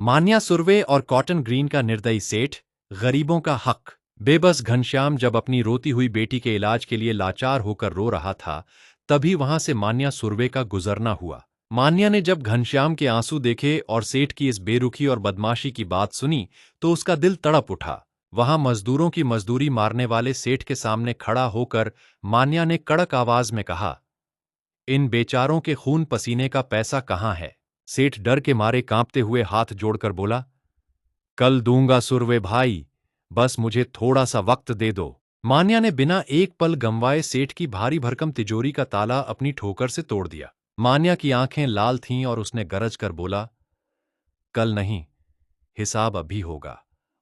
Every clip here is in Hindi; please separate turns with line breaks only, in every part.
मान्या सुर्वे और कॉटन ग्रीन का निर्दयी सेठ, गरीबों का हक। बेबस घनश्याम जब अपनी रोती हुई बेटी के इलाज के लिए लाचार होकर रो रहा था, तभी वहां से मान्या सुर्वे का गुजरना हुआ। मान्या ने जब घनश्याम के आंसू देखे और सेठ की इस बेरुखी और बदमाशी की बात सुनी, तो उसका दिल तड़प उठा। वहां मजदूरों की मजदूरी मारने वाले सेठ के सामने खड़ा होकर मान्या ने कड़क आवाज में कहा, इन बेचारों के खून पसीने का पैसा कहाँ है? सेठ डर के मारे कांपते हुए हाथ जोड़कर बोला, कल दूंगा सुरवे भाई, बस मुझे थोड़ा सा वक्त दे दो। मान्या ने बिना एक पल गंवाए सेठ की भारी भरकम तिजोरी का ताला अपनी ठोकर से तोड़ दिया। मान्या की आंखें लाल थीं और उसने गरज कर बोला, कल नहीं, हिसाब अभी होगा,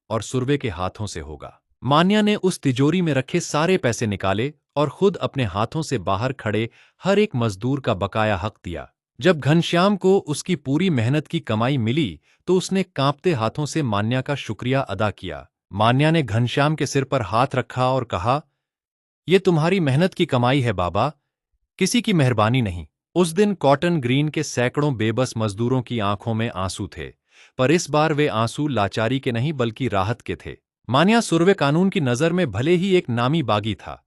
और सुरवे के हाथों से होगा। मान्या ने उस तिजोरी में रखे सारे पैसे निकाले और खुद अपने हाथों से बाहर खड़े हर एक मजदूर का बकाया हक दिया। जब घनश्याम को उसकी पूरी मेहनत की कमाई मिली, तो उसने कांपते हाथों से मान्या का शुक्रिया अदा किया। मान्या ने घनश्याम के सिर पर हाथ रखा और कहा, यह तुम्हारी मेहनत की कमाई है बाबा, किसी की मेहरबानी नहीं। उस दिन कॉटन ग्रीन के सैकड़ों बेबस मजदूरों की आंखों में आंसू थे, पर इस बार वे आंसू लाचारी के नहीं बल्कि राहत के थे। मान्या सुर्वे कानून की नजर में भले ही एक नामी बागी था,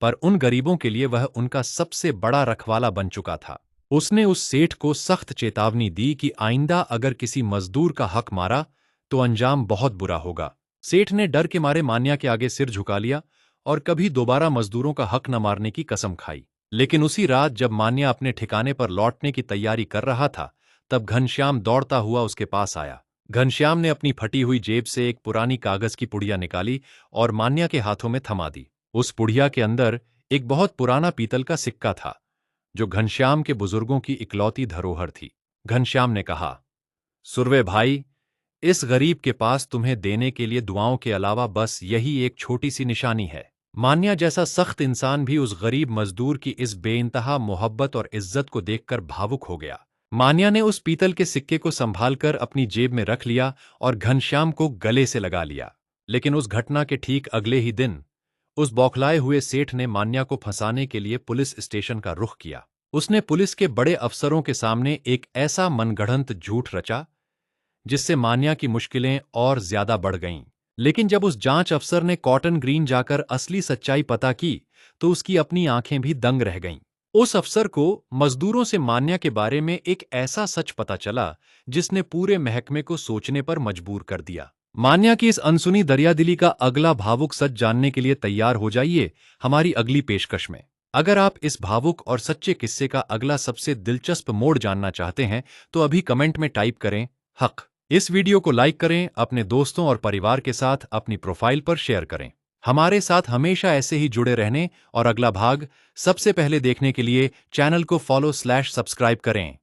पर उन गरीबों के लिए वह उनका सबसे बड़ा रखवाला बन चुका था। उसने उस सेठ को सख्त चेतावनी दी कि आइंदा अगर किसी मजदूर का हक मारा तो अंजाम बहुत बुरा होगा। सेठ ने डर के मारे मान्या के आगे सिर झुका लिया और कभी दोबारा मजदूरों का हक न मारने की कसम खाई। लेकिन उसी रात जब मान्या अपने ठिकाने पर लौटने की तैयारी कर रहा था, तब घनश्याम दौड़ता हुआ उसके पास आया। घनश्याम ने अपनी फटी हुई जेब से एक पुरानी कागज की पुड़िया निकाली और मान्या के हाथों में थमा दी। उस पुड़िया के अंदर एक बहुत पुराना पीतल का सिक्का था, जो घनश्याम के बुजुर्गों की इकलौती धरोहर थी। घनश्याम ने कहा, सुर्वे भाई, इस गरीब के पास तुम्हें देने के लिए दुआओं के अलावा बस यही एक छोटी सी निशानी है। मान्या जैसा सख्त इंसान भी उस गरीब मजदूर की इस बेइंतहा मोहब्बत और इज्जत को देखकर भावुक हो गया। मान्या ने उस पीतल के सिक्के को संभालकर अपनी जेब में रख लिया और घनश्याम को गले से लगा लिया। लेकिन उस घटना के ठीक अगले ही दिन उस बौखलाए हुए सेठ ने मान्या को फंसाने के लिए पुलिस स्टेशन का रुख किया। उसने पुलिस के बड़े अफसरों के सामने एक ऐसा मनगढ़ंत झूठ रचा, जिससे मान्या की मुश्किलें और ज्यादा बढ़ गईं। लेकिन जब उस जांच अफसर ने कॉटन ग्रीन जाकर असली सच्चाई पता की, तो उसकी अपनी आंखें भी दंग रह गईं। उस अफसर को मजदूरों से मान्या के बारे में एक ऐसा सच पता चला, जिसने पूरे महकमे को सोचने पर मजबूर कर दिया। मान्या की इस अनसुनी दरियादिली का अगला भावुक सच जानने के लिए तैयार हो जाइए हमारी अगली पेशकश में। अगर आप इस भावुक और सच्चे किस्से का अगला सबसे दिलचस्प मोड़ जानना चाहते हैं, तो अभी कमेंट में टाइप करें हक। इस वीडियो को लाइक करें, अपने दोस्तों और परिवार के साथ अपनी प्रोफाइल पर शेयर करें। हमारे साथ हमेशा ऐसे ही जुड़े रहने और अगला भाग सबसे पहले देखने के लिए चैनल को फॉलो/सब्सक्राइब करें।